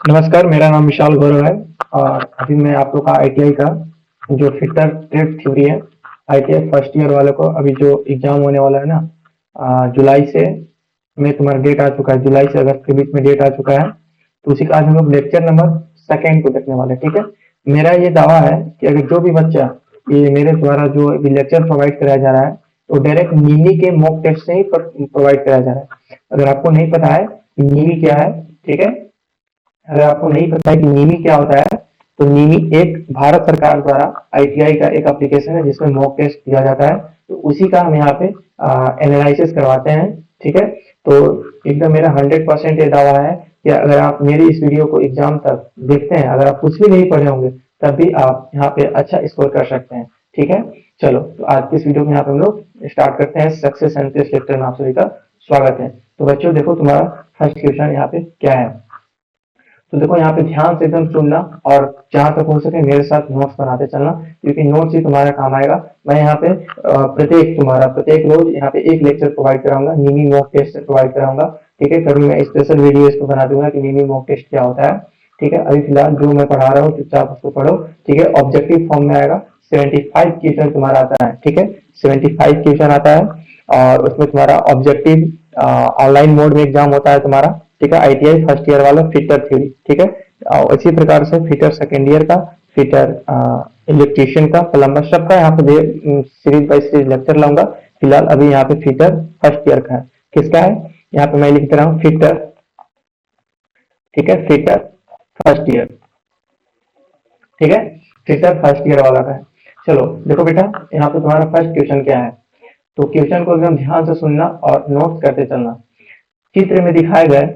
नमस्कार, मेरा नाम विशाल गौरव है और अभी मैं आप लोग का आईटीआई का जो फिटर ट्रेड थ्योरी है, आईटीआई फर्स्ट ईयर वालों को अभी जो एग्जाम होने वाला है ना, जुलाई से में तुम्हारा डेट आ चुका है, जुलाई से अगस्त के बीच में डेट आ चुका है। तो उसी का आज हम लोग लेक्चर नंबर सेकेंड को देखने वाले हैं, ठीक है। मेरा ये दावा है कि अगर जो भी बच्चा ये मेरे द्वारा जो लेक्चर प्रोवाइड कराया जा रहा है, तो डायरेक्ट नीमी के मॉक टेस्ट से ही प्रोवाइड कराया जा रहा है। अगर आपको नहीं पता है कि नीमी क्या है, ठीक है, अगर आपको नहीं पता है कि नीमी क्या होता है, तो नीमी एक भारत सरकार द्वारा आईटीआई का एक एप्लीकेशन है जिसमें मॉक टेस्ट दिया जाता है। तो उसी का हम यहाँ पे एनालिसिस करवाते हैं, ठीक है। तो एकदम मेरा 100% ये दावा है कि अगर आप मेरी इस वीडियो को एग्जाम तक देखते हैं, अगर आप कुछ भी नहीं पढ़े होंगे, तब भी आप यहाँ पे अच्छा स्कोर कर सकते हैं, ठीक है। चलो, तो आज की इस वीडियो में यहाँ पे हम लोग स्टार्ट करते हैं। सक्सेस एंड टेस्ट लेक्चर में आप सभी का स्वागत है। तो बच्चों देखो, तुम्हारा फर्स्ट क्वेश्चन यहाँ पे क्या है। तो देखो, यहाँ पे ध्यान से एकदम सुनना और जहां तक हो सके मेरे साथ नोट्स बनाते चलना, क्योंकि नोट्स ही तुम्हारा काम आएगा। मैं यहाँ पे प्रत्येक रोज यहाँ पे एक लेक्चर प्रोवाइड कराऊंगा, नीमी मॉक टेस्ट प्रोवाइड कराऊंगा, ठीक है। कभी मैं स्पेशल वीडियो इसको बना दूंगा कि नीमी मॉक टेस्ट क्या होता है, ठीक है। अभी फिलहाल जो मैं पढ़ा रहा हूँ चुपचाप उसको पढ़ो, ठीक है। ऑब्जेक्टिव फॉर्म में आएगा, 75 क्वेश्चन तुम्हारा आता है, ठीक है। 75 क्वेश्चन आता है और उसमें तुम्हारा ऑब्जेक्टिव ऑनलाइन मोड में एग्जाम होता है तुम्हारा, ठीक है। आईटीआई फर्स्ट ईयर वाला फिटर थ्योरी, ठीक है। और इसी प्रकार से फिटर सेकेंड ईयर का, फिटर इलेक्ट्रीशियन का, प्लम्बर, सबका यहाँ पे सीरीज बाय सीरीज लेक्चर लाऊंगा। फिलहाल अभी यहाँ पे फिटर फर्स्ट ईयर का है। किसका है, यहाँ पे मैं लिख रहा हूँ फिटर, ठीक है, फिटर फर्स्ट ईयर, ठीक है, फिटर फर्स्ट ईयर वाला का है। चलो देखो बेटा, यहाँ पे तुम्हारा फर्स्ट क्वेश्चन क्या है। तो क्वेश्चन को एकदम ध्यान से सुनना और नोट करते चलना। चित्र में दिखाए गए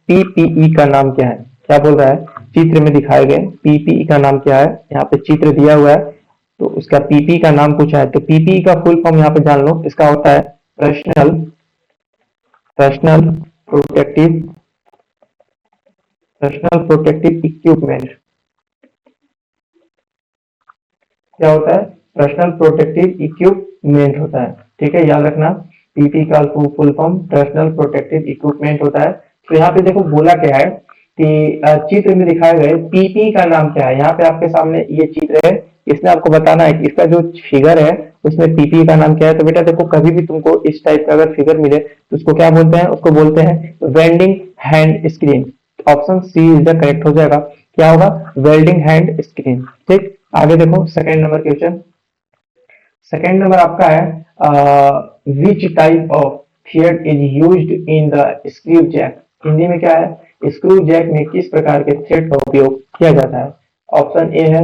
पीपीई का नाम क्या है। क्या बोल रहा है, चित्र में दिखाए गए पीपीई का नाम क्या है। यहाँ पे चित्र दिया हुआ है तो उसका पीपीई का नाम पूछा है। तो पीपीई का फुल फॉर्म यहाँ पे जान लो, इसका होता है personal personal protective personal protective equipment. क्या होता है, पर्सनल प्रोटेक्टिव इक्विपमेंट होता है, ठीक है, याद रखना। पीपी का full form personal protective equipment होता है। तो यहाँ पे देखो बोला क्या है कि चित्र में दिखाए गए पीपी का नाम क्या है। यहाँ पे आपके सामने ये चित्र है, इसमें आपको बताना है कि इसका जो फिगर है उसमें पीपी का नाम क्या है। तो बेटा देखो, कभी भी तुमको इस टाइप का अगर फिगर मिले तो उसको क्या बोलते हैं, उसको बोलते हैं welding hand screen. Option C is the correct हो जाएगा। क्या होगा, वेल्डिंग हैंड स्क्रीन, ठीक। आगे देखो, second number question. Second number आपका है which type of thread is used in the screw jack. Hindi में क्या है, स्क्रू जैक में किस प्रकार के थ्रेड का उपयोग किया जाता है। ऑप्शन ए है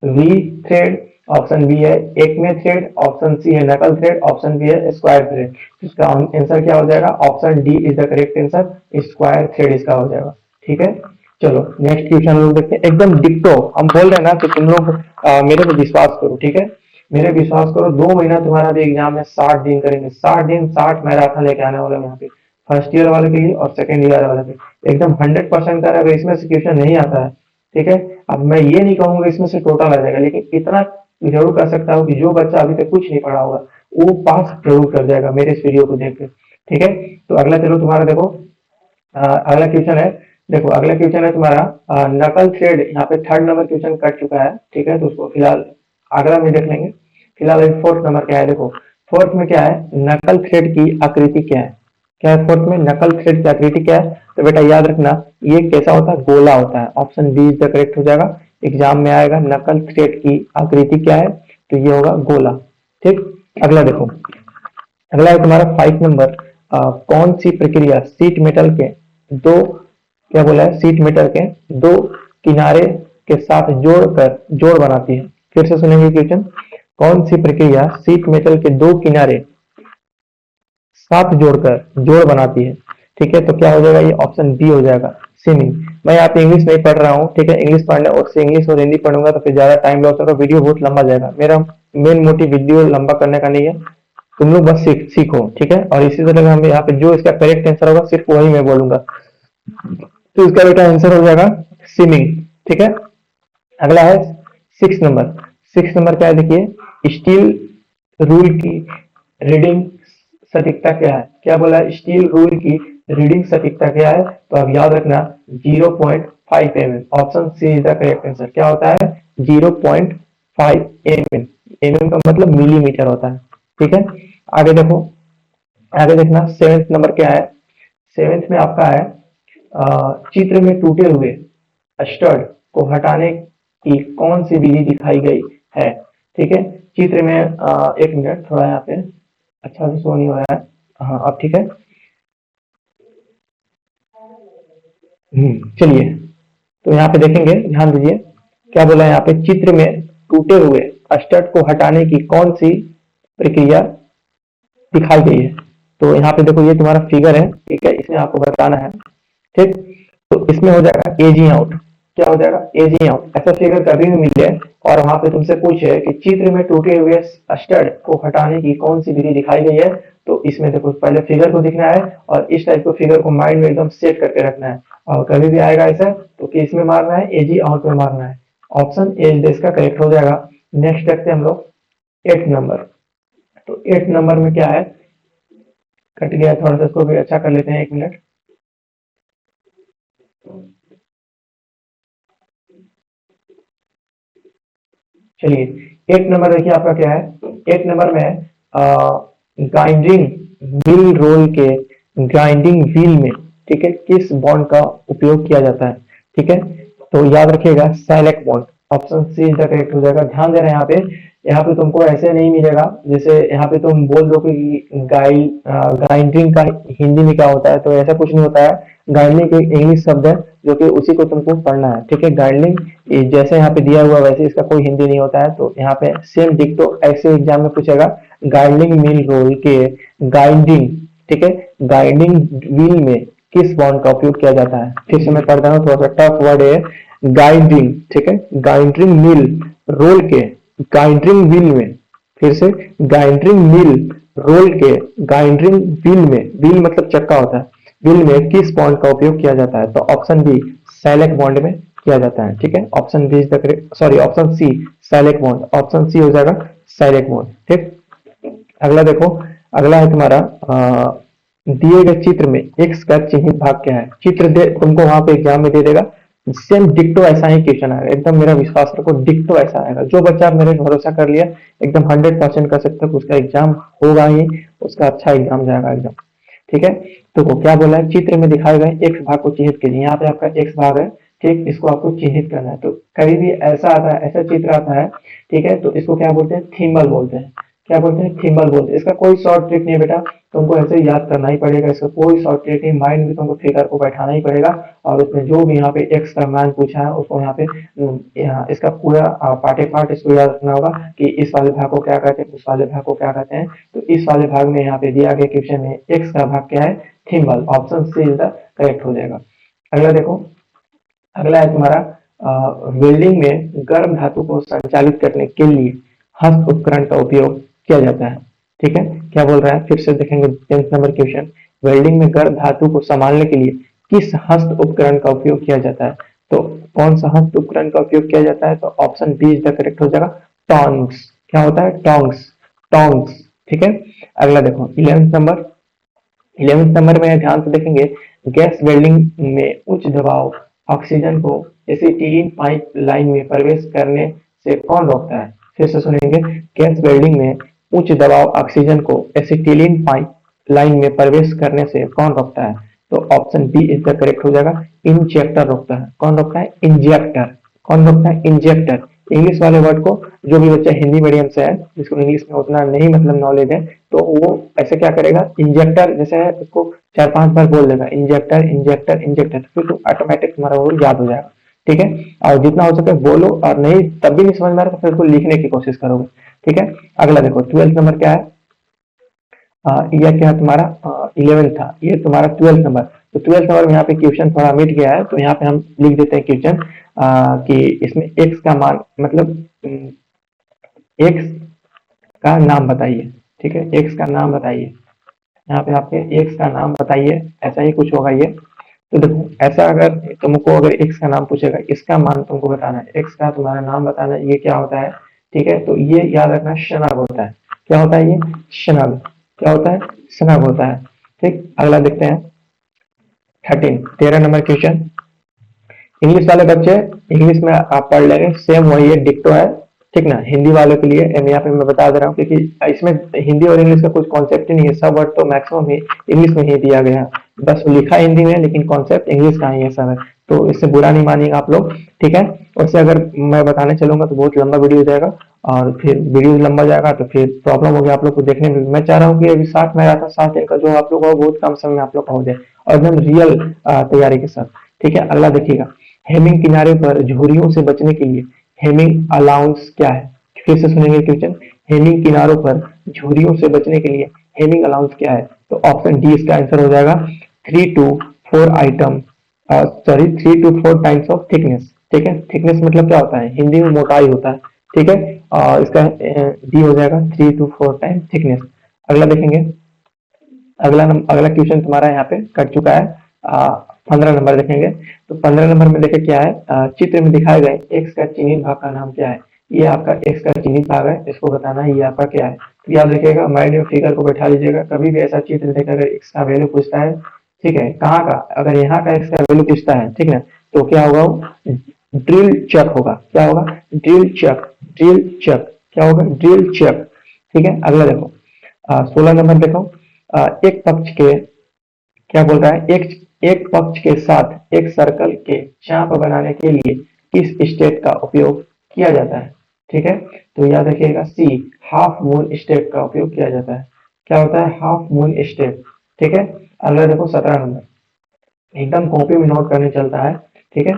वी थ्रेड, ऑप्शन बी है एकमे थ्रेड, ऑप्शन सी है नकल थ्रेड, ऑप्शन बी है स्क्वायर थ्रेड। इसका आंसर क्या हो जाएगा, option D is the correct answer, square thread इसका हो जाएगा, ठीक है। चलो नेक्स्ट क्वेश्चन लोग देखते हैं, एकदम डिक्टो। हम बोल रहे हैं ना कि तुम लोग मेरे पे विश्वास करो, ठीक है, मेरे विश्वास करो। 2 महीना तुम्हारा भी एग्जाम है, 60 दिन करेंगे, 60 दिन 60 मैराथन लेके आने वाले यहाँ पे, फर्स्ट ईयर वाले के लिए और सेकेंड ईयर वाले के लिए। एकदम 100% कर, अगर इसमें से क्वेश्चन नहीं आता है, ठीक है। अब मैं ये नहीं कहूंगा इसमें से टोटल आ जाएगा, लेकिन इतना जरूर कर सकता हूँ कि जो बच्चा अभी तक कुछ नहीं पढ़ा होगा वो पास जरूर कर जाएगा मेरे इस वीडियो को देख के, ठीक है। तो अगला चलो तुम्हारा देखो, अगला क्वेश्चन है, देखो अगला क्वेश्चन है तुम्हारा नकल थ्रेड। यहाँ पे थर्ड नंबर क्वेश्चन कट चुका है, ठीक है, तो उसको फिलहाल अगला में देख लेंगे। फिलहाल फोर्थ नंबर क्या है, देखो फोर्थ में क्या है, नकल थ्रेड की आकृति क्या है। क्या है फोर्थ में, नकल थ्रेड की आकृति क्या है। तो बेटा याद रखना, ये कैसा होता है, गोला होता है। Option B is the correct हो जाएगा। एग्जाम में आएगा नकल थ्रेड की आकृति क्या है, तो ये होगा गोला, ठीक। अगला देखो, अगला है तुम्हारा 5 नंबर, कौन सी प्रक्रिया सीट मेटल के दो, क्या बोला है, सीट मेटल के दो किनारे के साथ जोड़ बनाती है। फिर से सुनेंगे क्वेश्चन, कौन सी प्रक्रिया सीट मेटल के दो किनारे साथ जोड़कर जोड़ बनाती है, ठीक है। तो क्या हो जाएगा, ये ऑप्शन बी हो जाएगा, स्विमिंग। मैं यहाँ पे इंग्लिश नहीं पढ़ रहा हूँ, ठीक है, इंग्लिश पढ़ने और इंग्लिश और हिंदी पढ़ूंगा तो फिर ज्यादा टाइम लॉस होगा, वीडियो बहुत लंबा जाएगा। मेरा मेन मोटिव वीडियो लंबा करने का नहीं है, तुम लोग बस सीखो, ठीक है। और इसी तरह हम यहाँ पे जो इसका करेक्ट आंसर होगा सिर्फ वही मैं बोलूंगा, तो इसका बेटा आंसर हो जाएगा स्विमिंग, ठीक है। अगला है 6 नंबर। 6 नंबर क्या है, देखिए स्टील रूल की रीडिंग सटीकता क्या है। क्या बोला है, स्टील रूल की रीडिंग सटीकता क्या है, तो अब याद रखना 0.5 mm। Option C is the correct answer. क्या होता है? 0.5 mm। mm का मतलब मिलीमीटर होता है। ठीक है, आगे देखो, आगे देखना सेवेंथ नंबर क्या है। सेवेंथ में आपका है चित्र में टूटे हुए स्टड को हटाने की कौन सी विधि दिखाई गई है। ठीक है, चित्र में एक मिनट, थोड़ा यहाँ पे अच्छा से शो नहीं हो रहा है। हाँ अब ठीक है। चलिए, तो यहाँ पे देखेंगे, ध्यान दीजिए क्या बोला है यहाँ पे, चित्र में टूटे हुए स्टड को हटाने की कौन सी प्रक्रिया दिखाई गई है। तो यहाँ पे देखो ये तुम्हारा फिगर है, ठीक है, इसमें आपको बताना है। ठीक, तो इसमें हो जाएगा एजिंग आउट। क्या हो जाएगा? Ageing out. ऐसा फिगर कभी भी मिले और वहां पे तुमसे पूछे कि चित्र में टूटे हुए स्टड को हटाने की कौन सी विधि दिखाई गई है, तो इसमें देखो पहले फिगर को दिखना है और इस टाइप को फिगर को माइंड में एकदम सेट करके रखना है। और कभी भी आएगा ऐसा तो किस में मारना है? एजी आउट में मारना है। ऑप्शन ए इसका करेक्ट हो जाएगा। नेक्स्ट देखते हैं हम लोग 8 नंबर। तो 8 नंबर में क्या है, कट गया थोड़ा सा, इसको भी अच्छा कर लेते हैं, 1 मिनट। चलिए, 8 नंबर देखिए आपका क्या है। 8 नंबर में ग्राइंडिंग व्हील रोल के ग्राइंडिंग व्हील में, ठीक है, किस बॉन्ड का उपयोग किया जाता है। ठीक है, तो याद रखिएगा सैलेक बॉन्ड। Option C is the correct हो जाएगा। ध्यान देना यहाँ पे, यहाँ पे तुमको ऐसे नहीं मिलेगा जैसे यहाँ पे तुम बोल दो कि ग्राइंडिंग का हिंदी में क्या होता है, तो ऐसा कुछ नहीं होता है। ग्राइंडिंग एक इंग्लिश शब्द है जो कि उसी को तुमको पढ़ना है। ठीक है, गाइडलिंग जैसे यहाँ पे दिया हुआ वैसे इसका कोई हिंदी नहीं होता है, तो यहाँ पे सेम डिक्टो ऐसे एग्जाम में पूछेगा। गाइडलिंग मिल रोल के गाइडिंग, ठीक है, गाइडिंग व्हील में किस बॉन्ड का उपयोग किया जाता है। फिर से मैं पढ़ रहा हूँ, थोड़ा सा टफ वर्ड है। गाइडिंग, ठीक है, गाइडिंग मिल रोल के गाइडिंग व्हील में, फिर से गाइडिंग मिल रोल के गाइडिंग व्हील में, व्हील मतलब चक्का होता है, व्हील में किस बॉन्ड का उपयोग किया जाता है। तो ऑप्शन बी सैलेक बॉन्ड में किया जाता है। ठीक है, option B is the correct, sorry option C सैलेक बॉन्ड। ऑप्शन सी हो जाएगा सैलेक बॉन्ड। ठीक, अगला देखो, अगला है तुम्हारा दिए गए चित्र में एक्स का चिन्हित भाग क्या है। चित्र दे तुमको वहां पे एग्जाम में दे देगा, सेम डिक्टो ऐसा ही क्वेश्चन आएगा, एकदम मेरा विश्वास रखो डिक्टो ऐसा आएगा। जो बच्चा मेरे भरोसा कर लिया एकदम 100% कर सकते हो उसका एग्जाम होगा ही, उसका अच्छा एग्जाम जाएगा एकदम। ठीक है, तो वो क्या बोला है, चित्र में दिखाए गए एक्स भाग को चिन्हित कीजिए। यहाँ पे आपका एक्स भाग है, ठीक, इसको आपको चिन्हित करना है। तो कभी भी ऐसा आता है, ऐसा चित्र आता है, ठीक है, तो इसको क्या बोलते हैं? थिम्बल बोलते हैं। क्या बोलते हैं? थिम्बल बोलते हैं। इसका कोई शॉर्ट ट्रिक नहीं है बेटा, तुमको ऐसे ही याद करना ही पड़ेगा। इसका कोई शॉर्ट ट्रिक नहीं, माइंड में तुमको फिगर को बैठाना ही पड़ेगा और उसमें जो भी यहाँ पे एक्स का मान पूछा है उसको यहाँ पे इसका पूरा पार्ट पार्ट इसको याद रखना होगा कि इस वाले भाग को क्या कहते हैं, उस वाले भाग को क्या कहते हैं। तो इस वाले भाग में यहाँ पे दिया गया क्वेश्चन में एक्स का भाग क्या है? Thimble. Option C is the correct हो जाएगा। अगला देखो, अगला है तुम्हारा वेल्डिंग में गर्म धातु को संचालित करने के लिए हस्त उपकरण का उपयोग किया जाता है। ठीक है, क्या बोल रहा है, फिर से देखेंगे 10th नंबर क्वेश्चन। वेल्डिंग में गर्म धातु को संभालने के लिए किस हस्त उपकरण का उपयोग किया जाता है। तो कौन सा हस्त उपकरण का उपयोग किया जाता है, तो option B is the correct हो जाएगा, टॉन्ग्स। क्या होता है? Tongs, tongs. ठीक है, अगला देखो 11th नंबर में ध्यान से देखेंगे, गैस वेल्डिंग में उच्च दबाव ऑक्सीजन को एसिटिलीन पाइप लाइन में प्रवेश करने से कौन रोकता है। फिर से सुनेंगे, गैस वेल्डिंग में उच्च दबाव ऑक्सीजन को एसिटिलीन पाइप लाइन में प्रवेश करने से कौन रोकता है। तो option B is the correct हो जाएगा, इंजेक्टर रोकता है। कौन रोकता है? इंजेक्टर। कौन रोकता है? इंजेक्टर। इंग्लिश वाले वर्ड को जो भी बच्चा हिंदी मीडियम से है, जिसको इंग्लिश में उतना नहीं मतलब नॉलेज है, तो वो ऐसे क्या करेगा, इंजेक्टर जैसे है उसको 4-5 बार बोल देगा, इंजेक्टर इंजेक्टर इंजेक्टर, फिर तो ऑटोमेटिक तुम्हारा वो याद हो जाएगा। ठीक है, और जितना हो सके बोलो, और नहीं तब भी नहीं समझ में आ रहा तो फिर उसको लिखने की कोशिश करोगे। ठीक है, अगला देखो 12th नंबर क्या है, यह क्या है तुम्हारा 11th था, ये तुम्हारा 12th नंबर। तो 12th नंबर में यहाँ पे क्वेश्चन थोड़ा मिट गया है, तो यहाँ पे हम लिख देते हैं क्वेश्चन कि इसमें एक्स का मान मतलब एक्स का नाम बताइए। ठीक है, एक्स का नाम बताइए। यहाँ पे आपके एक्स का नाम बताइए, ऐसा ही कुछ होगा ये। तो देखो ऐसा अगर तुमको अगर एक्स का नाम पूछेगा, इसका मान तुमको बताना है, एक्स का तुम्हारा नाम बताना है, ये क्या होता है। ठीक है, तो ये याद रखना शनग होता है। क्या होता है ये? शनग। क्या होता है? शनग होता है। ठीक, अगला देखते हैं, 13 नंबर क्वेश्चन। इंग्लिश वाले बच्चे इंग्लिश में आप पढ़ लेंगे, सेम वही है, डिक्टो है, ठीक ना। हिंदी वालों के लिए यहाँ पे मैं बता दे रहा हूँ, क्योंकि इसमें हिंदी और इंग्लिश का कुछ कॉन्सेप्ट ही नहीं है, सब वर्ड तो मैक्सिमम ही इंग्लिश में ही दिया गया है, बस लिखा हिंदी में है, लेकिन कॉन्सेप्ट इंग्लिश का ही है सब है। तो इससे बुरा नहीं मानिएगा आप लोग, ठीक है। उससे अगर मैं बताने चलूंगा तो बहुत लंबा वीडियो हो जाएगा, और फिर वीडियो लंबा जाएगा तो फिर प्रॉब्लम होगी आप लोग को देखने में। मैं चाह रहा हूँ कि अभी 60 में आता 60 दिन का जो आप लोग का बहुत कम समय में आप लोग का हो जाए, और एकदम रियल तैयारी के साथ, ठीक है। अगला देखिएगा, हेमिंग किनारे पर झुर्रियों से बचने के लिए हेमिंग अलाउंस क्या है? फिर से सुनेंगे क्वेश्चन, हेमिंग किनारों पर झुर्रियों से बचने के लिए हेमिंग अलाउंस क्या है? तो ऑप्शन डी इसका आंसर हो जाएगा, 3 to 4 टाइम्स ऑफ थिकनेस, ठीक है। थिकनेस मतलब क्या होता है? हिंदी में मोटाई होता है, ठीक है। और इसका डी हो जाएगा 3 to 4 टाइम थिकनेस। अगला देखेंगे, अगला क्वेश्चन तुम्हारा यहाँ पे कट चुका है। 15 नंबर देखेंगे, तो 15 नंबर में देखे क्या है, चित्र में दिखाए गए एक्स का चिन्हित भाग का नाम क्या है? ये आपका एक्स का चिन्हित भाग है, इसको बताना है ये आपका क्या है। तो याद रखिएगा, माइंड में फिगर को बैठा लीजिएगा, कभी भी ऐसा चित्र देखकर अगर एक्स का वैल्यू पूछता है, ठीक है, कहाँ का, अगर यहाँ का एक्स का वैल्यू पूछता है, ठीक है, तो क्या होगा? ड्रिल चक होगा। क्या होगा? ड्रिल चक, ड्रिल चक, क्या होगा? ड्रिल चक, ठीक है। अगला देखो, 16 नंबर देखो, एक पक्ष के, क्या बोल रहा है, एक पक्ष के साथ एक सर्कल के चाप बनाने के लिए किस स्टेप का उपयोग किया जाता है? ठीक है, तो याद रखिएगा, सी, हाफ मून स्टेप का उपयोग किया जाता है। क्या होता है? हाफ मून स्टेप, ठीक है। अगला देखो 17 नंबर, एकदम कॉपी में नोट करने चलता है, ठीक है।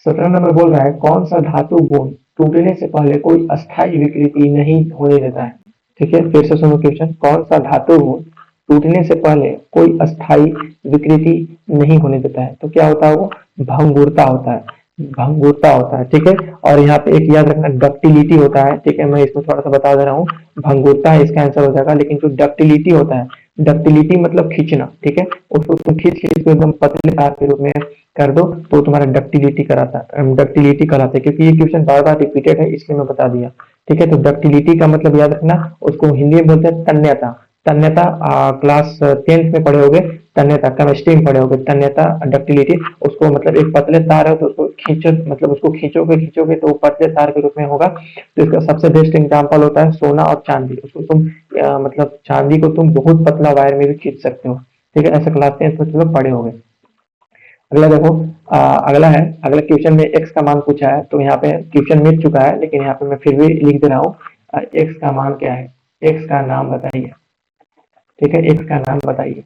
17 नंबर बोल रहा है, कौन सा धातु गुण टूटने से पहले कोई अस्थायी विकृति नहीं होने देता है? ठीक है, फिर से सुनो क्वेश्चन, कौन सा धातु गुण टूटने से पहले कोई अस्थायी विकृति नहीं होने देता है? तो क्या होता है वो? भंगुरता होता है, भंगुरता होता है, ठीक है। और यहाँ पे एक याद रखना, डक्टिलिटी होता है, ठीक है, मैं इसमें थोड़ा सा बता दे रहा हूँ। भंगुरता है इसका आंसर हो जाएगा, लेकिन जो डक्टिलिटी होता है, डक्टिलिटी मतलब खींचना, ठीक है, उसको तुम खींच खींच के एकदम पतले तार के रूप में कर दो तो तुम्हारा डक्टिलिटी कराता है, डक्टिलिटी कराता है, क्योंकि ये क्वेश्चन बार बार रिपीटेड है इसलिए मैं बता दिया, ठीक है। तो डक्टिलिटी का मतलब याद रखना, उसको हिंदी में बोलते हैं तन्यता। तन्यता क्लास 10th में पढ़े होगे, तन्यता केमिस्ट्री में पढ़े होगे, तन्यता डक्टिलिटी, उसको मतलब एक पतले तार है तो उसको खींचो, मतलब उसको खींचोगे खींचोगे तो वो पतले तार के रूप में होगा। तो इसका सबसे बेस्ट एग्जांपल होता है सोना और चांदी। उसको तुम मतलब चांदी को तुम बहुत पतला वायर में भी खींच सकते हो, ठीक है। ऐसा क्लास 10th में तुम लोग पढ़े होगे। अगला देखो, अगला है, अगला क्वेश्चन में एक्स का मान पूछा है, तो यहाँ पे क्वेश्चन मिट चुका है, लेकिन यहाँ पे मैं फिर भी लिख दे रहा हूँ, एक्स का मान क्या है? एक्स का नाम बताइए, ठीक है, एक्स का नाम बताइए,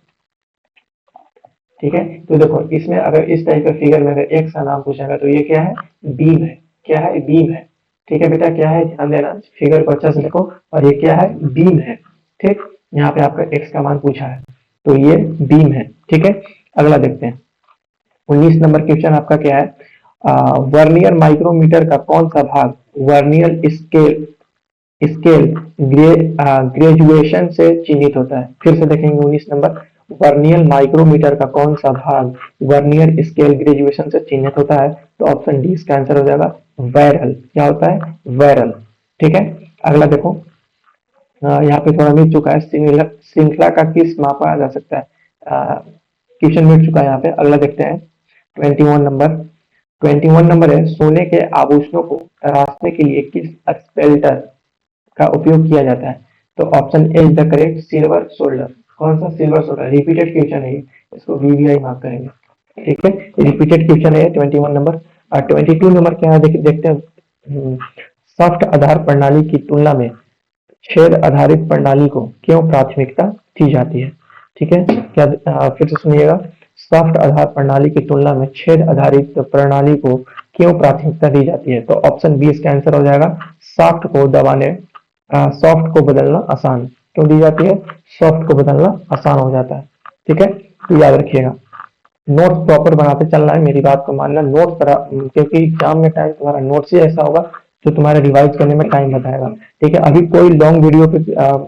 ठीक है। तो देखो, इसमें अगर इस टाइप का फिगर में अगर एक्स का नाम पूछेगा तो ये क्या है? बीम है। क्या है? बीम है, ठीक है बेटा, क्या है? ध्यान देना, फिगर को अच्छा से देखो, और ये क्या है? बीम है, ठीक। यहाँ पे आपका एक्स का मान पूछा है तो ये बीम है, ठीक है। अगला देखते हैं, 19 नंबर क्वेश्चन आपका क्या है, वर्नियर माइक्रोमीटर का कौन सा भाग वर्नियर स्केल स्केल ग्रेजुएशन से चिन्हित होता है? फिर से देखेंगे 19 नंबर, वर्नियर माइक्रोमीटर का कौन सा भाग वर्नियर स्केल ग्रेजुएशन से चिन्हित होता है? तो ऑप्शन डी इसका आंसर हो जाएगा, वैरल। क्या होता है? वैरल, ठीक है। अगला देखो, यहाँ पे थोड़ा मिल चुका है, श्रृंखला का किस मापा जा सकता है? क्वेश्चन मिल चुका है यहाँ पे। अगला देखते हैं 21 नंबर, 21 नंबर है, सोने के आभूषणों को तराशने के लिए किस स्पेल्टर का उपयोग किया जाता है? तो option A is the correct, silver solder. कौन सा? Silver solder. रिपीटेड क्वेश्चन है, इसको वीवीआई मार्क करेंगे, ठीक है। रिपीटेड क्वेश्चन है 21 नंबर। 22 नंबर क्या है, देखते हैं, सॉफ्ट आधार प्रणाली की तुलना में छेद आधारित प्रणाली को क्यों प्राथमिकता दी जाती है? ठीक है, क्या फिर से सुनिएगा, सॉफ्ट आधार प्रणाली की तुलना में छेद आधारित प्रणाली को क्यों प्राथमिकता दी जाती है? तो ऑप्शन बी इसका आंसर हो जाएगा, सॉफ्ट को दबाने, सॉफ्ट को बदलना आसान क्यों दी जाती है? सॉफ्ट को बदलना आसान हो जाता है, ठीक है। तो याद रखिएगा, नोट्स प्रॉपर बनाते चलना है, मेरी बात को मानना, नोट्स क्योंकि एग्जाम में टाइम तुम्हारा नोट्स ही ऐसा होगा जो तुम्हारे रिवाइज करने में टाइम बताएगा, ठीक है। अभी कोई लॉन्ग वीडियो पे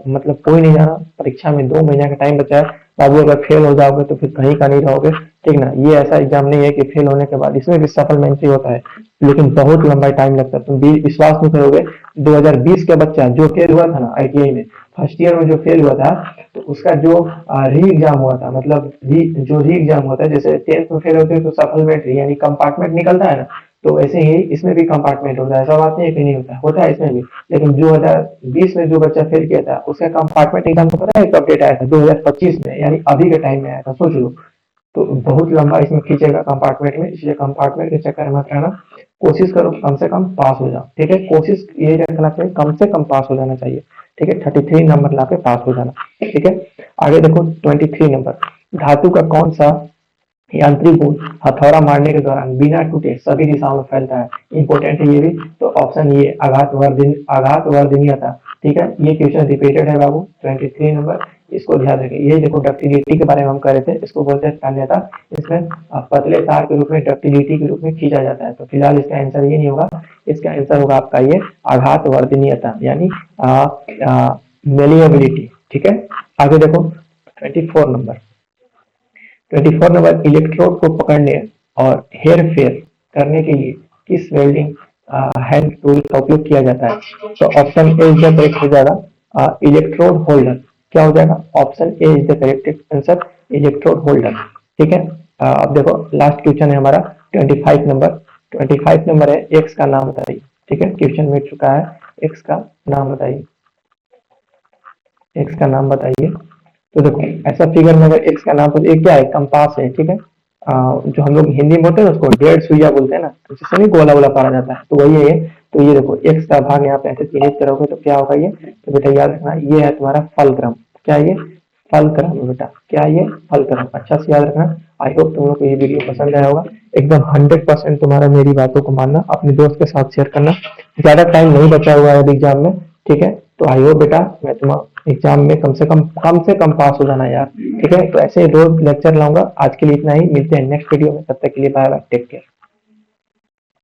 मतलब कोई नहीं जाना, परीक्षा में 2 महीने का टाइम बचा है बाबू, अगर फेल हो जाओगे तो फिर कहीं का नहीं रहोगे। ठीक ना। ये ऐसा एग्जाम नहीं है कि फेल होने के बाद, इसमें भी सप्लीमेंट्री होता है, लेकिन बहुत लंबा टाइम लगता है। तुम भी विश्वास नहीं करोगे, 2020 का बच्चा जो फेल हुआ था ना आईटीआई में, फर्स्ट ईयर में जो फेल हुआ था, तो उसका जो री एग्जाम हुआ था, मतलब जो री एग्जाम होता है, जैसे 10th में फेल होते हैं तो सप्लीमेंट्री यानी कंपार्टमेंट निकलता है ना, तो ऐसे ही इसमें भी कंपार्टमेंट होता है। ऐसा बात नहीं है कि नहीं होता है, होता है इसमें भी। लेकिन 2020 में जो बच्चा फेल किया था, उसका कंपार्टमेंट एग्जाम तो पता है कब डेट आया था? 2025 में, यानी अभी के टाइम में आया था, सोच लो। तो बहुत लंबा इसमें खींचेगा कंपार्टमेंट में, इसलिए कंपार्टमेंट के चक्कर में मत रहना। कोशिश करो कम से कम पास हो जाओ, ठीक है। कोशिश ये रखना चाहिए कम से कम पास हो जाना चाहिए, ठीक है। 33 नंबर ला के पास हो जाना, ठीक है। आगे देखो 23 नंबर, धातु का कौन सा यांत्रिक गुण हथौड़ा मारने के दौरान बिना टूटे सभी दिशाओं में फैलता है? इंपॉर्टेंट है ये भी। तो ऑप्शन ये आघात वर्धनीयता, ठीक है। ये क्वेश्चन रिपीटेड है बाबू, 23 नंबर, इसको ध्यान रखें। ये देखो डक्टिलिटी के बारे में हम कर रहे थे, इसको बोलते हैं तन्यता। इसमें पतले तार के रूप में डक्टिलिटी के रूप में खींचा जाता है। तो फिलहाल इसका आंसर ये नहीं होगा, इसका आंसर होगा आपका ये आघात वर्धनीयता, यानी मेलिएबिलिटी, ठीक है। आगे देखो 24 नंबर, 24 नंबर, इलेक्ट्रोड को पकड़ने और हेर फेर करने के लिए किस वेल्डिंग हैंड टूल का उपयोग किया जाता है? तो option A is the correct हो जाएगा, इलेक्ट्रोड होल्डर। क्या हो जाएगा? Option A is the correct answer, electrode holder, ठीक है। अब देखो लास्ट क्वेश्चन है हमारा 25 नंबर। 25 नंबर है, एक्स का नाम बताइए, ठीक है। क्वेश्चन मिल चुका है, एक्स का नाम बताइए, एक्स का नाम बताइए। तो देखो ऐसा फिगर में अगर एक्स का नाम, तो एक क्या है? कंपास है, ठीक है। जो हम लोग हिंदी में होते हैं उसको डेढ़ सुइया बोलते हैं ना, तो जिससे नहीं गोला गोला पारा जाता है, तो वही है ये। तो ये देखो एक्स का भाग यहाँ पे ऐसे चिन्हित करोगे तो क्या होगा ये? तो बेटा याद रखना, ये है तुम्हारा फलक्रम। क्या है ये? फलक्रम है बेटा। क्या है ये? फलक्रम। अच्छा से याद रखना। आई होप तुम लोग को ये वीडियो पसंद आया होगा। एकदम 100% तुम्हारा मेरी बातों को मानना, अपने दोस्त के साथ शेयर करना। ज्यादा टाइम नहीं बचा हुआ है एग्जाम में, ठीक है। तो आई होप बेटा मैं तुम्हारा एग्जाम में कम से कम पास हो जाना यार, ठीक है। तो ऐसे रोज लेक्चर लाऊंगा। आज के लिए इतना ही, मिलते हैं नेक्स्ट वीडियो में, तब तक के लिए बाय बाय, टेक केयर।